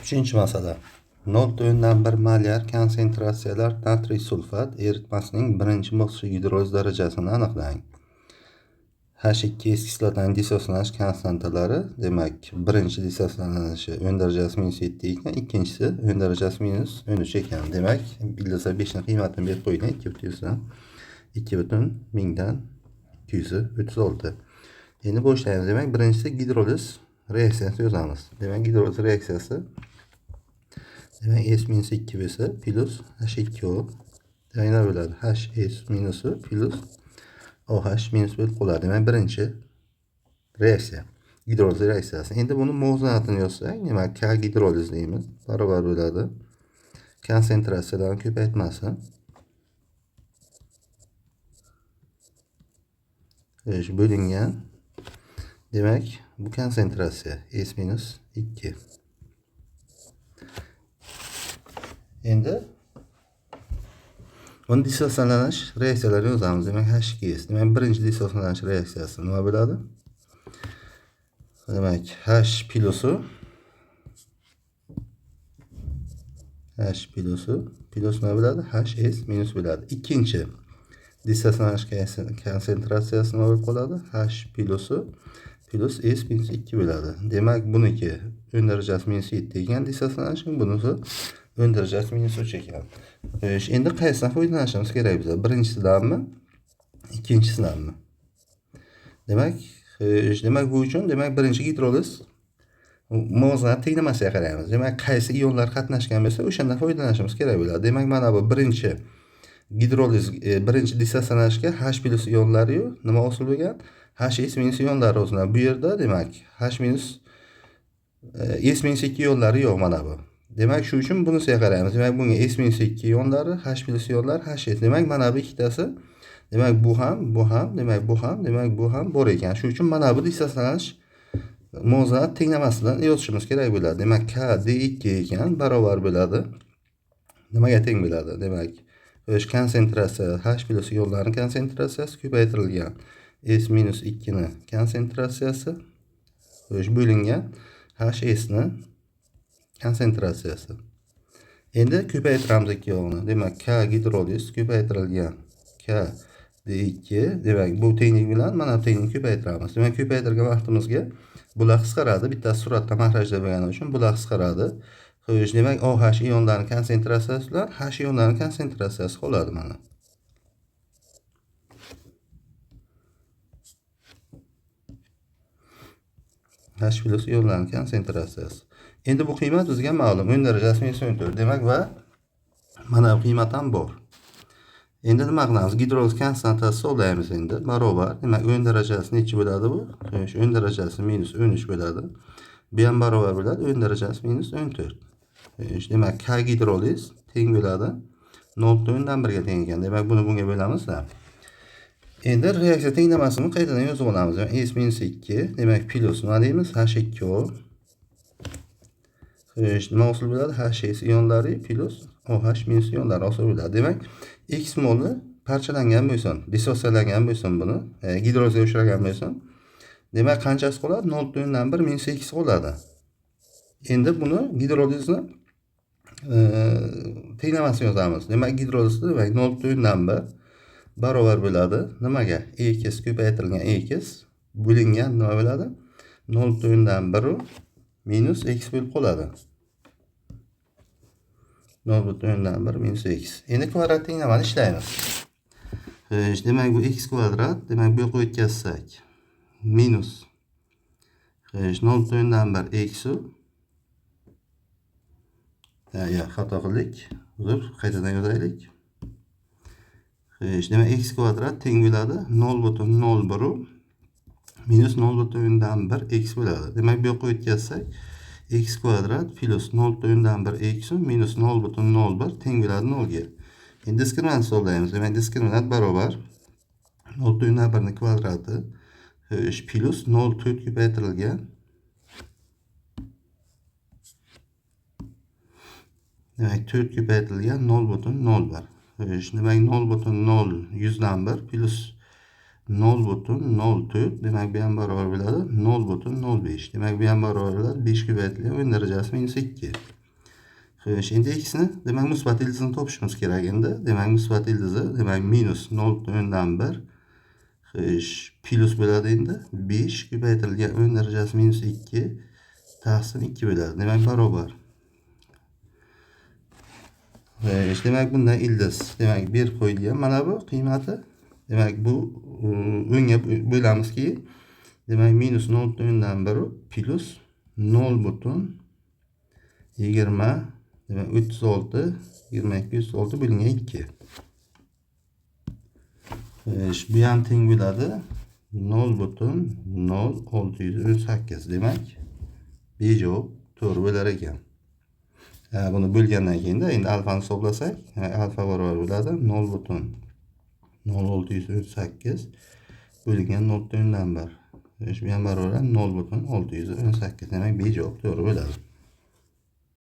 Üçüncü masala. 0,1 molar konsentratsiyalar natriy sulfat eritmasining birinchi bosqich gidroz darajasini aniqlang. H2 kislotaning dissotsiyatsiya konstantalari, demak, birinchi dissotsiyalanishi 10 darajasi minus 7 ekan, ikkinchisi 10 darajasi minus 13 ekan. Demak, bildiriza 5 ning qiymatini berib qo'ying. 2,1000 Endi boshlaymiz. Demak, birinchisi gidroliz reaksiyasi yozamiz. Demak, gidroliz reaksiyasi demak S-2 bo'lsa plus H2O. Demak, nima bo'ladi? HS minusi plus OH minus bo'lib qoladi. Demak, birinchi reaksiya gidroliz reaksiyasi. Endi buni muvozanatini yozsak, demak, K gidroliz deymiz. Barobar bo'ladi konsentratsiyadan ko'paytmasi bo'lingan. Demak, bu konsentratsiya S-2. Endi buni dissotsiyalanish reaksiyalarini yozamiz. Demak, H2S. Demak, birinchi dissotsiyalanish reaksiyasi nima bo'ladi? Demak, H plusi plus nima bo'ladi? HS minus bo'ladi. Ikkinchi dissotsiyalanish konsentratsiyasi nima bo'lib qoladi? H plusi plus S minus 2 bo'ladi. Demak, buniki 10 darajasi minus 7 ekan dissotsiyalanish, bunisi 10 darajasi minus 3 ekan. Endi qaysidan foydalanishimiz kerak biza? Birinchisidanmi, ikkinchisidanmi? Demak, bu uchun birinchi gidroliz muvozanat tenglamasiga qaraymiz. Demak, qaysi ionlar qatnashgan bo'lsa, o'shandan foydalanishimiz kerak bo'ladi. Demak, mana bu birinchi gidroliz birinchi dissotsiyalanishga H plus ionlari nima hosil bo'lgan? HS minus ionlari hosil. Bu yerda demak H minus S minus 2 ionlari yo'q mana bu. Demak, shu uchun bunisiga qaraymiz. Demak, bunga S minus 2 ionlari, H plus ionlar, HS. Demak, mana bu ikkitasi, demak, bu ham, demak, bu ham bor ekan. Shu uchun mana bu dissotsiyalanish muvozanat tenglamasidan yozishimiz kerak bo'ladi. Demak, K D2 ekan, barobar bo'ladi. Nimaga teng bo'ladi? Demak, o'sha konsentratsiya H plus ionlarining konsentratsiyasi ko'paytirilgan S minus 2 ni konsentratsiyasi o'sha bo'lingan HS ni konsentratsiyasi. Endi ko'paytiramiz ikki yo'lni. Demak, K gidroliz ko'paytirilgan K D2. Demak, bu tenglik bilan mana bu tenglikni ko'paytiramiz. Demak, ko'paytirgan vaqtimizga bular qisqaradi. Bittasi suratda mahrajda bo'lgani uchun bular qisqaradi. Demak, OH ionlarining konsentratsiyasi bilan H ionlarining konsentratsiyasi qoladi mana. H plus ionlarining konsentratsiyasi. Endi bu qiymat bizga ma'lum, 10 darajasi minus 14. Demak, va mana bu qiymat ham bor. Endi nima qilamiz? Gidroliz konstantasi hisoblaymiz endi. Barobar. Demak, 10 darajasi necha bo'ladi bu? 10 darajasi minus 13 bo'ladi. Bu ham barobar bo'ladi 10 darajasi minus 14. Demak, K gidroliz teng bo'ladi 0,1 ga teng ekan. Demak, buni bunga bo'lamiz-da. Endi reaksiya tenglamasini qaytadan yozib olamiz. S minus 2, demak, plus nima deymiz? H2O. Nima hosil bo'ladi? HS ionlari plus OH minus ionlari hosil bo'ladi. Demak, X moli parchalangan bo'lsin, dissotsiyalangan bo'lsin buni, gidrolizga uchragan bo'lsin. Demak, qanchasi qoladi? 0,1 minus 2 qoladi. Endi buni gidrolizni tenglamasini yozamiz. Demak, gidrolizni demak 0,1 barobar bo'ladi nimaga? X ko'paytirilgan X bo'lingan nima bo'ladi? 0,1 minus X bo'lib qoladi. 0,1 minus X. Endi kvadrat tenglamani ishlaymiz. Demak, bu X kvadrat, demak, bu yoqqa o'tkazsak minus 0,1 eksi xato qildik. Uzr, qaytadan yozaylik. Demak, X kvadrat teng bo'ladi 0,01 minus 0,1 X bo'ladi. Demak, bu yoqqa o'tkazsak X kvadrat plus 0,1 eksi minus 0,01 teng bo'ladi 0 ga. Endi diskriminant hisoblaymiz. Demak, diskriminant barobar 0,1 ning kvadrati plus 0,4 ko'paytirilgan. Demak, 4 ko'paytirilgan 0,01. Demak, 0,0 100 dan 1 plus 0,04. Demek bu ham barobar bo'ladi 0,05. Demek bu ham barobar bo'ladi 5 ko'paytirilgan o'yin darajasi minus 2. Xo'sh, endi x'ni demak musbat ildizini topishimiz kerak endi. Demak musbat ildizi demak minus 0,1. Xo'sh, plus bo'ladi endi 5 ko'paytirilgan o'yin darajasi minus 2 taqsim 2 bo'ladi. Demak barobar. Xo'sh, demak bundan ildiz demak berib qo'yilgan mana bu qiymati. Demak bu o'nga bo'lamizki, demak minus 0,1 plus 0,20 demak 36 22 36 bo'lingan 2. Xo'sh, bu ham teng bo'ladi 0,0618. Demak bejavob to'g'ri bo'lar ekan. Buni bo'lgandan keyin endi alfani hisoblasak, alfa barobar bo'ladi 0,0618 bo'lingan 0,1. Xo'sh, bu ham barobar 0,618. Demak bejavob to'g'ri bo'ladi.